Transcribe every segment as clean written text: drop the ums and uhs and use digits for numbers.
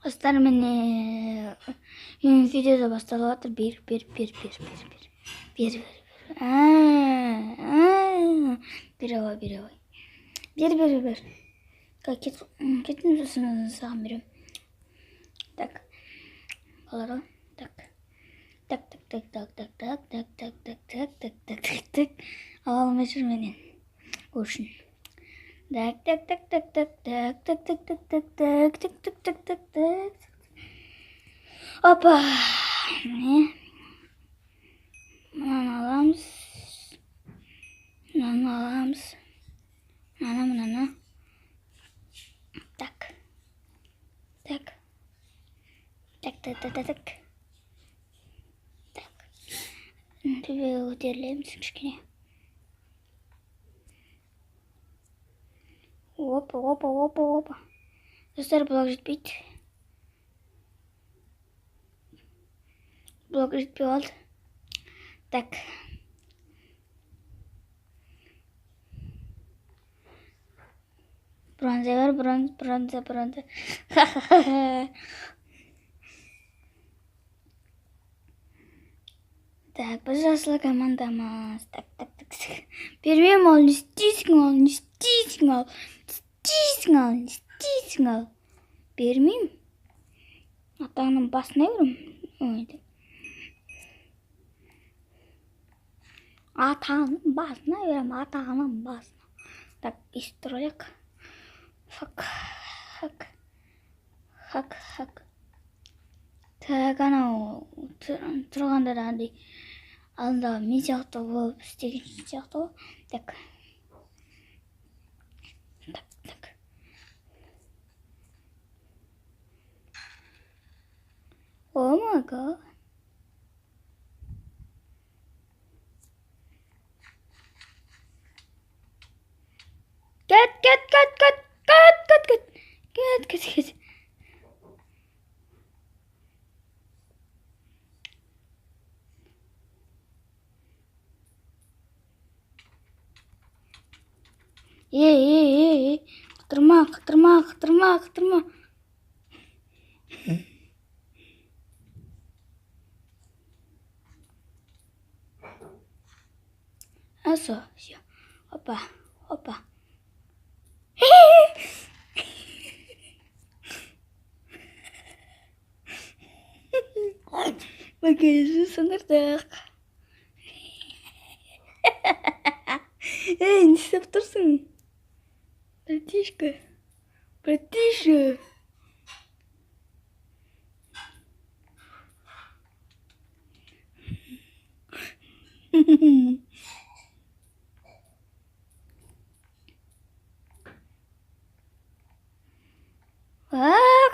Dostlar meni videoda басталып жатыр. Бер. Бер. Как кетин саған берем. Так. Алар. Так. Алмай жүр менен. Көршүн. Так. Опа. Мынаны аламыз. Мынаны. Так. Төбеге көтерілеміз кішкене. Опа. Достар, блок жетпейді. Блок жетпей қалды. Так. Бронза. Так, біз жасыл командамыз. Так. Бермеймін ол, не істейсің ал. Бермеймін. Атаңның басына көрім. Атаңның басына. Так, бестір олек. Фак. Так, анау тұрғанда да андай алдында мен сияқты болып істеген сияқты ғой. Так. О май гад. Кет. Қытырма. Все. Опа. Bagajı sınırdık. Ne istеп тұрсың? Братишка.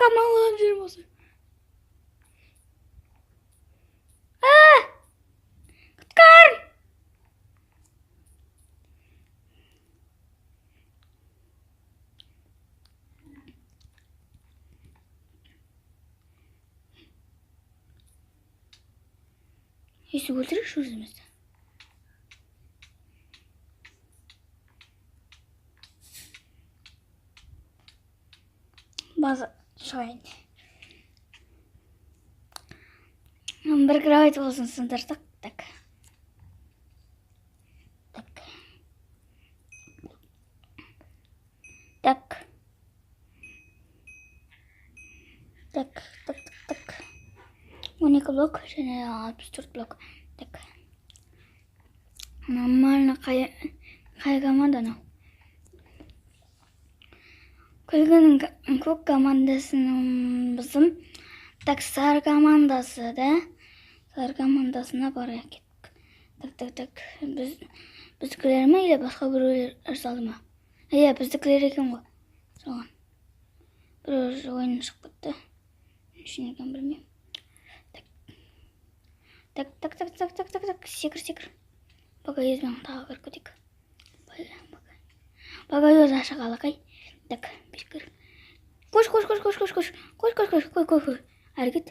Камалып жүрмін осы. Құткар! Если өлтіреш өзімізді. База шығайын. Бір кровать болсын сындырдық. Так. Так. 12 блок және 64 блок. Так. Нормально қай команда анау? Күлгінің көк командасының бізім. Так, сары командасы да. Сары командасына барайық кеттік. Так. Біздікілер ме, или басқа біреулер салды ма? Біздікілер екен ғой. Соған. Біреу ойын шығып кетті. Үшін екен білмеймін. Так. Секір. Багайызбен тағы кіріп кетейік. Багайыз ашығалы қай. Так, бешкір. Кош. Әргет.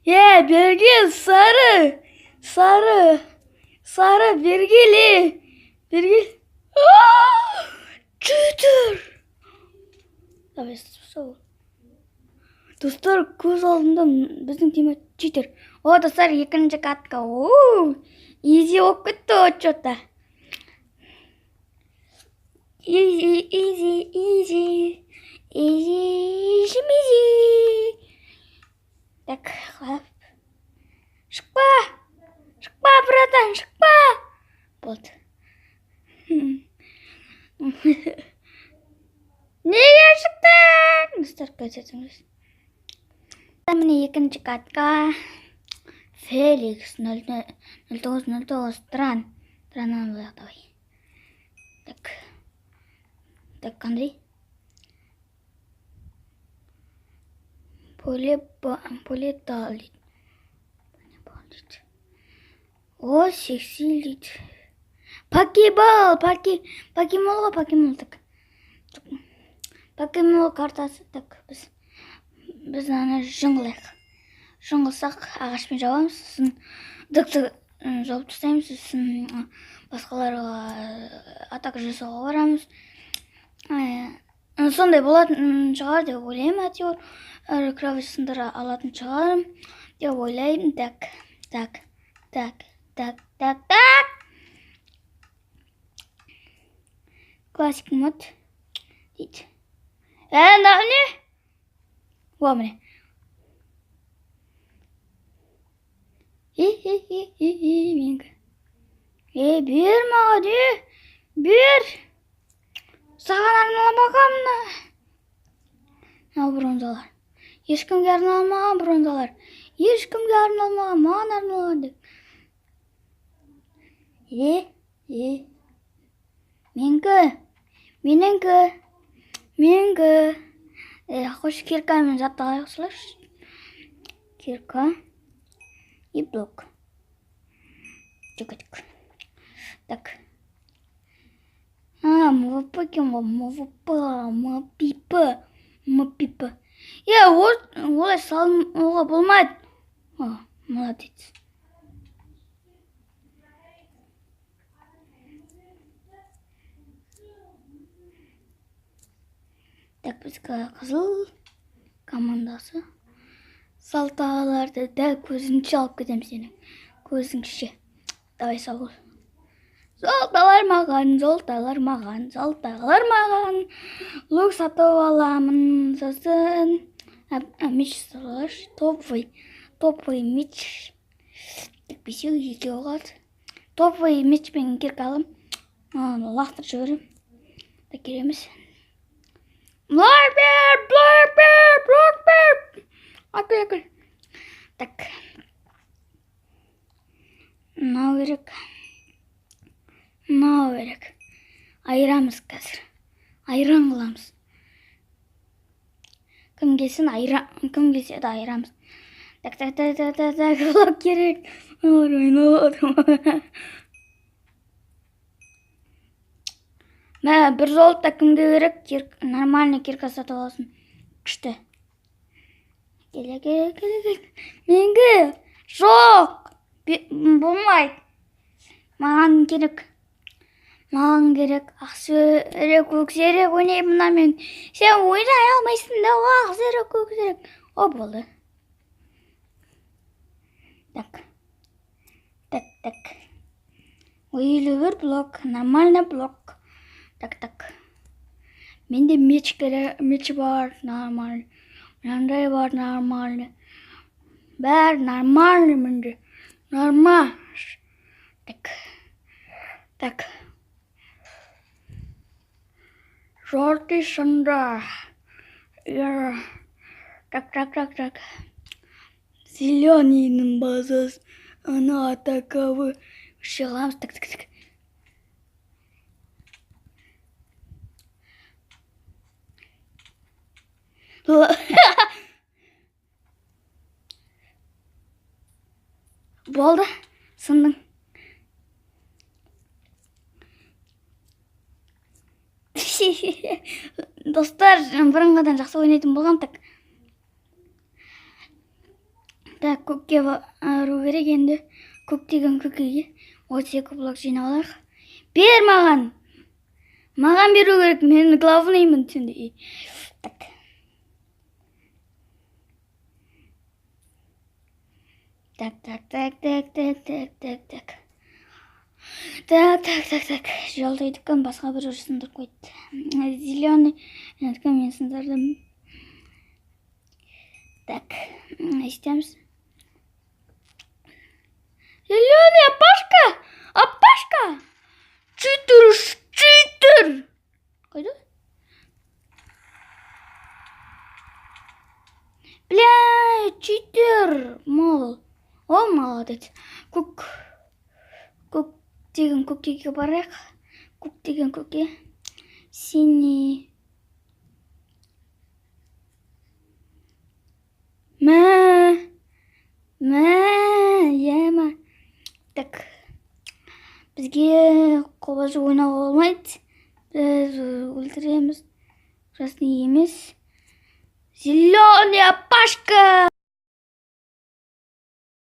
Birgil sarı. Sarı. Sarı Birgil'i. Birgil. Çütür. Tabii сол. Достар, көз алдымда біздің Тимат читер. Достар, екінші катка. Изи болып кетті отчетта. Изи. Так, хлап. Шықпа, братан, шықпа. Болды. Неге шықтың? Достар, көрсетіңіз. Міне екінші катка. Феликс 0909 Траннан болайық, давай. Так, қандай? Полетал дейді. Секси дейді. Покемол так. Покемол картасы, так, біз ана жыңғылайық. Жыңғылсақ ағашпен жауамыз, сосын дықты жауып тастаймыз, сосын басқаларға атака жасауға барамыз. Сондай болатын шығар деп ойлаймын, әйтеуір. Кровать сындыра алатын шығарым деп ойлаймын. Так. Классик мод дейді. Не? Міне. Менгі. Бер маға де. Бер. Саған арналамағамны. Бронзалар. Ешкімге арналмаған бронзалар. Ешкімге арналмаған, маған арналған деп. Менгі. Қош киркамен жатталайық сылаш. Кирка. И блок. Чекатик. Так. МВП кем ғой? МПипа. Олай салуға болмайды. Молодец. Так, бізгі қызыл командасы. Салталарды дәл көзіңше алып кетем сені. Көзіңше. Давай сау. Золталар маған. Лук сатып аламын сосын. Меч салаш. Топовый меч. Так, бесеу еке оғат. Топовый мечпен кирка алам. Лақтыр жіберем. Так, кереміз. Блэкберд. Акыл. Так. Мынау керек. Айырамыз қазір. Айран қыламыз. Кім келсін айырамыз. Так. Блок керек. Бір золотта кімге керек? Нормальный кирка сатып алсын. Күшті. Келе. Менгі. Жоқ. Болмайды. Маған керек. Ақсырек, көксерек ойнаймын мен. Сен ойнай алмайсың да, ақсырек, көксерек. Болды. Так. Ойлы бір блок, нормальный блок. Так. Менде меч бар, нормальный. Мынандай бар, нормальный. Бәрі нормальный менде. Нормально. Так. Желтый шанда. Так. Зеленыйның базасы. Ана атакавы. Шығамыз. Так. Болды. Сындың. Достар, бұрынғыдан жақсы ойнайтын болғам. Так, көкке бару керек. Енді көк деген көкеге 32 блок жинап алайық. Бер маған. Маған беру керек. Мен главныймын түнде. Так. Так. Жолдайдыққан басқа бір сындырып қойды. Зеленый. Мен сындырдым. Так. Істеміз. Зеленый, Апашка! Читер! Қойды? Бля, читер! Мол. О, молодец. Көк деген көкеге барайық. Көк деген көке. Синий. Ема. Так. Бізге қобалжу ойнауға болмайды. Біз өлтіреміз. Красный емес. Зеленый Апашка!